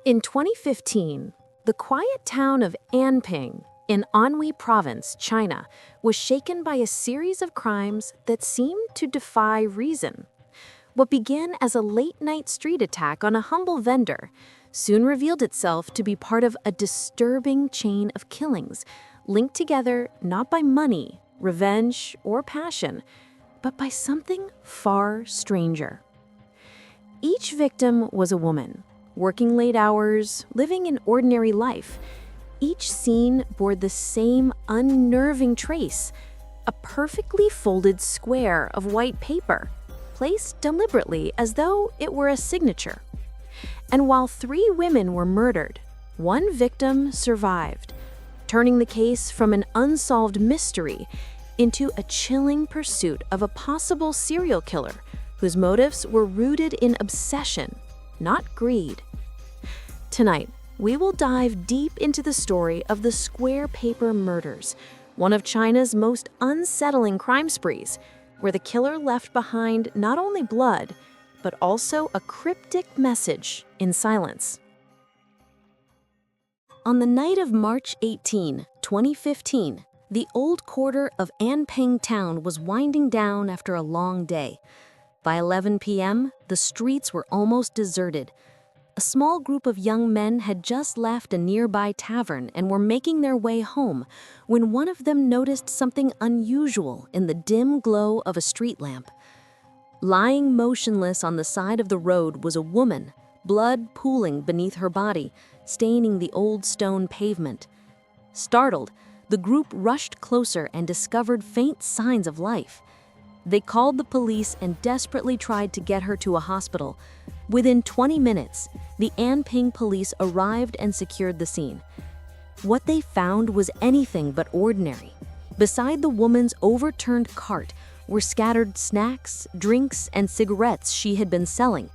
In 2015, the quiet town of Anping in Anhui province, China, was shaken by a series of crimes that seemed to defy reason. What began as a late-night street attack on a humble vendor soon revealed itself to be part of a disturbing chain of killings, linked together not by money, revenge, or passion, but by something far stranger. Each victim was a woman, working late hours, living an ordinary life. Each scene bore the same unnerving trace: a perfectly folded square of white paper, placed deliberately as though it were a signature. And while 3 women were murdered, 1 victim survived, turning the case from an unsolved mystery into a chilling pursuit of a possible serial killer whose motives were rooted in obsession, not greed. Tonight, we will dive deep into the story of the square paper murders, one of China's most unsettling crime sprees, where the killer left behind not only blood, but also a cryptic message in silence. On the night of March 18, 2015, the old quarter of Anping town was winding down after a long day. By 11 p.m., the streets were almost deserted. A small group of young men had just left a nearby tavern and were making their way home when one of them noticed something unusual in the dim glow of a street lamp. Lying motionless on the side of the road was a woman, blood pooling beneath her body, staining the old stone pavement. Startled, the group rushed closer and discovered faint signs of life. They called the police and desperately tried to get her to a hospital. Within 20 minutes, the Anping police arrived and secured the scene. What they found was anything but ordinary. Beside the woman's overturned cart were scattered snacks, drinks, and cigarettes she had been selling.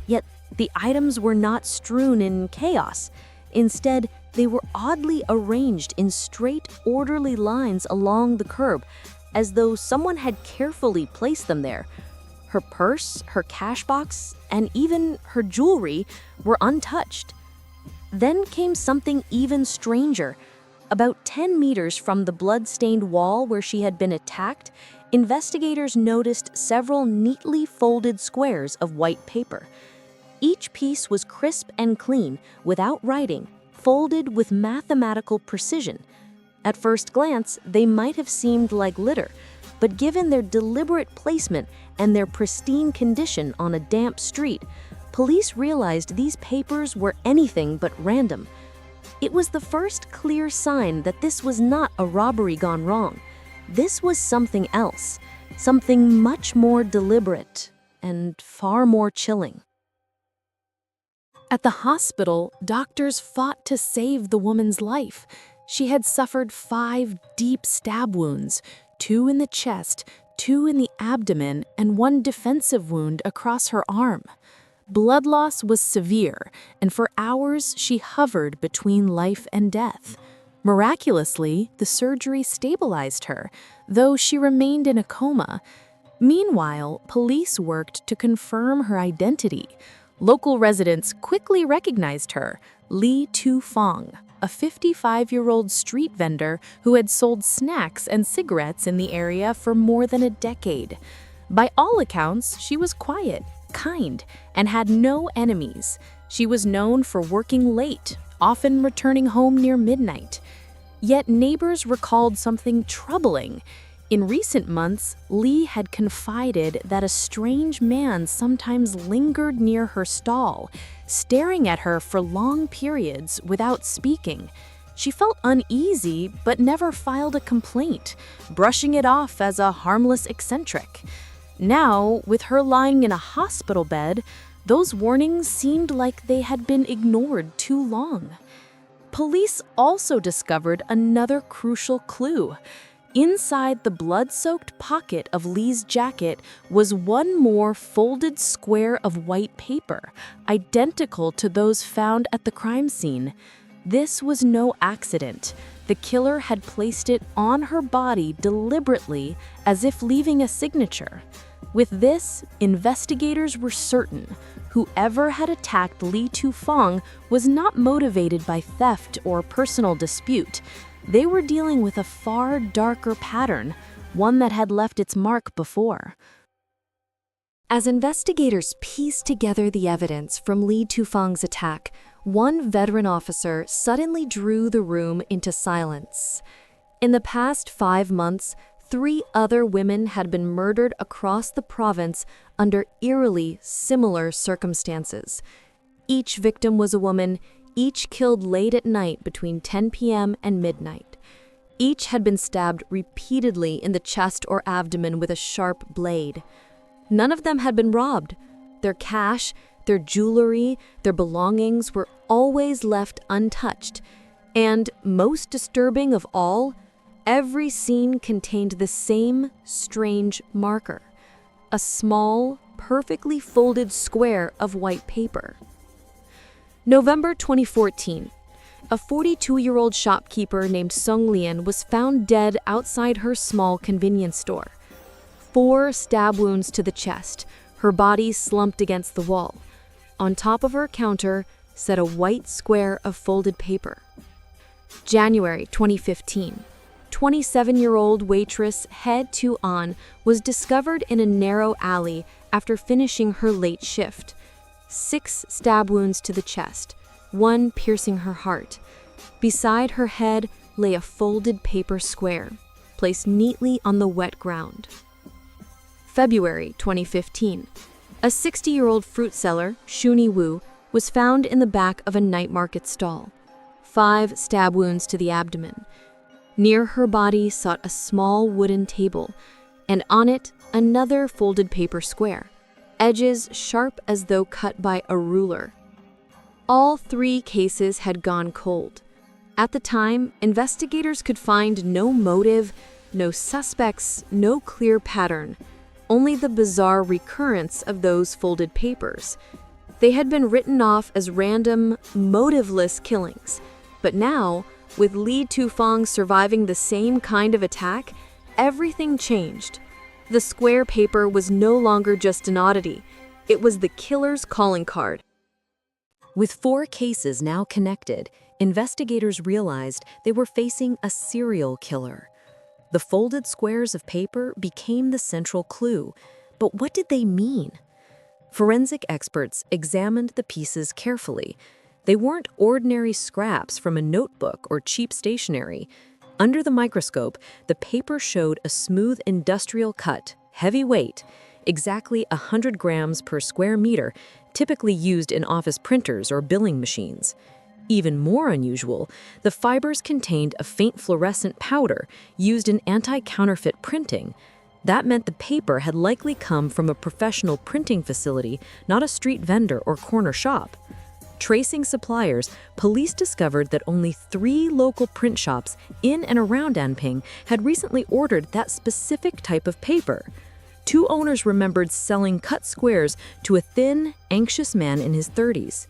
Yet the items were not strewn in chaos. Instead, they were oddly arranged in straight, orderly lines along the curb, as though someone had carefully placed them there. Her purse, her cash box, and even her jewelry were untouched. Then came something even stranger. About 10 meters from the blood-stained wall where she had been attacked, investigators noticed several neatly folded squares of white paper. Each piece was crisp and clean, without writing, folded with mathematical precision. At first glance, they might have seemed like litter, but given their deliberate placement and their pristine condition on a damp street, police realized these papers were anything but random. It was the first clear sign that this was not a robbery gone wrong. This was something else, something much more deliberate and far more chilling. At the hospital, doctors fought to save the woman's life. She had suffered 5 deep stab wounds, 2 in the chest, 2 in the abdomen, and 1 defensive wound across her arm. Blood loss was severe, and for hours she hovered between life and death. Miraculously, the surgery stabilized her, though she remained in a coma. Meanwhile, police worked to confirm her identity. Local residents quickly recognized her, Li Tu-fong, a 55-year-old street vendor who had sold snacks and cigarettes in the area for more than a decade. By all accounts, she was quiet, kind, and had no enemies. She was known for working late, often returning home near midnight. Yet neighbors recalled something troubling. In recent months, Li had confided that a strange man sometimes lingered near her stall, staring at her for long periods without speaking. She felt uneasy but never filed a complaint, brushing it off as a harmless eccentric. Now, with her lying in a hospital bed, those warnings seemed like they had been ignored too long. Police also discovered another crucial clue. Inside the blood-soaked pocket of Li's jacket was 1 more folded square of white paper, identical to those found at the crime scene. This was no accident. The killer had placed it on her body deliberately, as if leaving a signature. With this, investigators were certain whoever had attacked Li Tufang was not motivated by theft or personal dispute. They were dealing with a far darker pattern, one that had left its mark before. As investigators pieced together the evidence from Li Tufang's attack, one veteran officer suddenly drew the room into silence. In the past 5 months, 3 other women had been murdered across the province under eerily similar circumstances. Each victim was a woman, each killed late at night between 10 p.m. and midnight. Each had been stabbed repeatedly in the chest or abdomen with a sharp blade. None of them had been robbed. Their cash, their jewelry, their belongings were always left untouched. And most disturbing of all, every scene contained the same strange marker, a small, perfectly folded square of white paper. November 2014. A 42-year-old shopkeeper named Sung Lian was found dead outside her small convenience store. 4 stab wounds to the chest, her body slumped against the wall. On top of her counter sat a white square of folded paper. January 2015. 27-year-old waitress He Tu-an was discovered in a narrow alley after finishing her late shift. 6 stab wounds to the chest, 1 piercing her heart. Beside her head lay a folded paper square, placed neatly on the wet ground. February 2015. A 60-year-old fruit seller, Shuni Wu, was found in the back of a night market stall. 5 stab wounds to the abdomen. Near her body sat a small wooden table, and on it another folded paper square, edges sharp as though cut by a ruler. All 3 cases had gone cold. At the time, investigators could find no motive, no suspects, no clear pattern, only the bizarre recurrence of those folded papers. They had been written off as random, motiveless killings, but now, with Li Tufang surviving the same kind of attack, everything changed. The square paper was no longer just an oddity. It was the killer's calling card. With 4 cases now connected, investigators realized they were facing a serial killer. The folded squares of paper became the central clue. But what did they mean? Forensic experts examined the pieces carefully. They weren't ordinary scraps from a notebook or cheap stationery. Under the microscope, the paper showed a smooth industrial cut, heavy weight, exactly 100 grams per square meter, typically used in office printers or billing machines. Even more unusual, the fibers contained a faint fluorescent powder used in anti-counterfeit printing. That meant the paper had likely come from a professional printing facility, not a street vendor or corner shop. Tracing suppliers, police discovered that only 3 local print shops in and around Anping had recently ordered that specific type of paper. 2 owners remembered selling cut squares to a thin, anxious man in his 30s.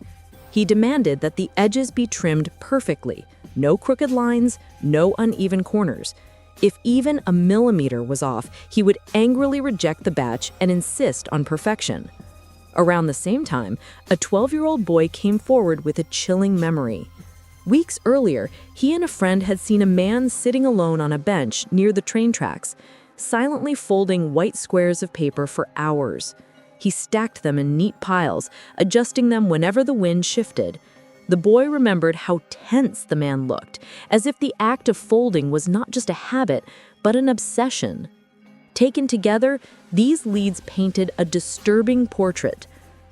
He demanded that the edges be trimmed perfectly, no crooked lines, no uneven corners. If even a millimeter was off, he would angrily reject the batch and insist on perfection. Around the same time, a 12-year-old boy came forward with a chilling memory. Weeks earlier, he and a friend had seen a man sitting alone on a bench near the train tracks, silently folding white squares of paper for hours. He stacked them in neat piles, adjusting them whenever the wind shifted. The boy remembered how tense the man looked, as if the act of folding was not just a habit, but an obsession. Taken together, these leads painted a disturbing portrait.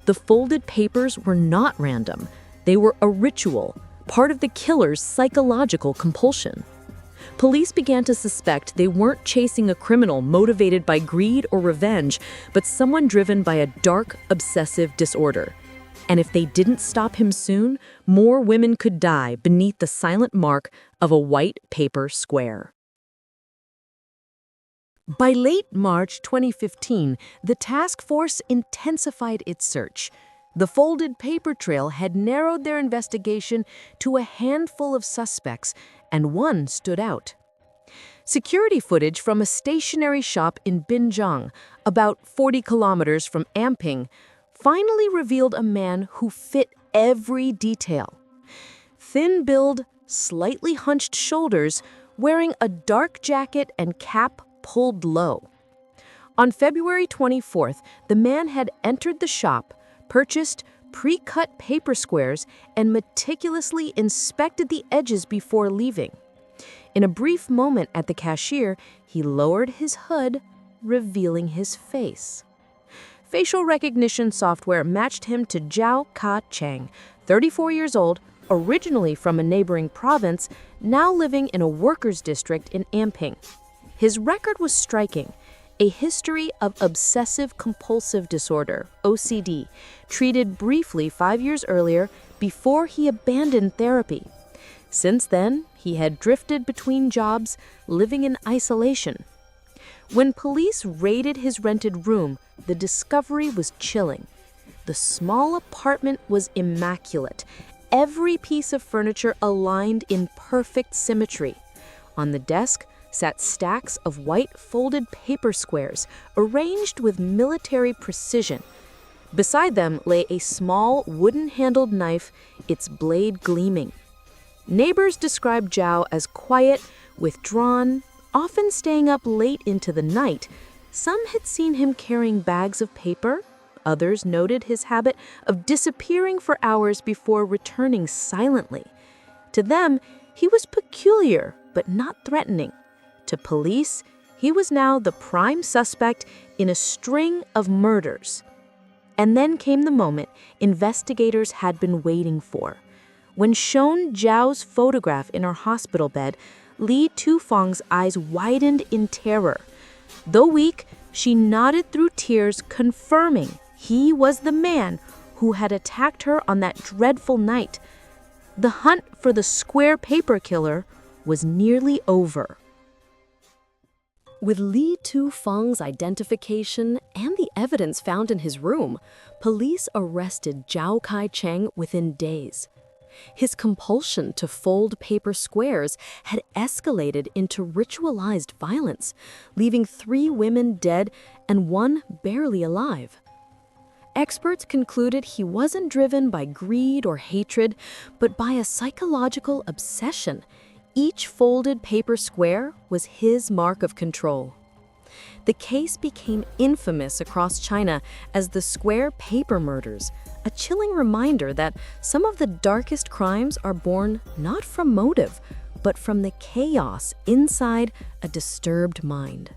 The folded papers were not random. They were a ritual, part of the killer's psychological compulsion. Police began to suspect they weren't chasing a criminal motivated by greed or revenge, but someone driven by a dark, obsessive disorder. And if they didn't stop him soon, more women could die beneath the silent mark of a white paper square. By late March 2015, the task force intensified its search. The folded paper trail had narrowed their investigation to a handful of suspects, and one stood out. Security footage from a stationery shop in Binjiang, about 40 kilometers from Anping, finally revealed a man who fit every detail. Thin build, slightly hunched shoulders, wearing a dark jacket and cap pulled low. On February 24th, the man had entered the shop, purchased pre-cut paper squares, and meticulously inspected the edges before leaving. In a brief moment at the cashier, he lowered his hood, revealing his face. Facial recognition software matched him to Zhao Ka-cheng, 34 years old, originally from a neighboring province, now living in a workers' district in Anping. His record was striking: a history of obsessive-compulsive disorder, OCD, treated briefly 5 years earlier before he abandoned therapy. Since then, he had drifted between jobs, living in isolation. When police raided his rented room, the discovery was chilling. The small apartment was immaculate, every piece of furniture aligned in perfect symmetry. On the desk sat stacks of white folded paper squares, arranged with military precision. Beside them lay a small wooden-handled knife, its blade gleaming. Neighbors described Zhao as quiet, withdrawn, often staying up late into the night. Some had seen him carrying bags of paper. Others noted his habit of disappearing for hours before returning silently. To them, he was peculiar but not threatening. To police, he was now the prime suspect in a string of murders. And then came the moment investigators had been waiting for. When shown Zhao's photograph in her hospital bed, Li Tufang's eyes widened in terror. Though weak, she nodded through tears, confirming he was the man who had attacked her on that dreadful night. The hunt for the square paper killer was nearly over. With Li Tufang's identification and the evidence found in his room, police arrested Zhao Kai-cheng within days. His compulsion to fold paper squares had escalated into ritualized violence, leaving 3 women dead and 1 barely alive. Experts concluded he wasn't driven by greed or hatred, but by a psychological obsession. Each folded paper square was his mark of control. The case became infamous across China as the square paper murders, a chilling reminder that some of the darkest crimes are born not from motive, but from the chaos inside a disturbed mind.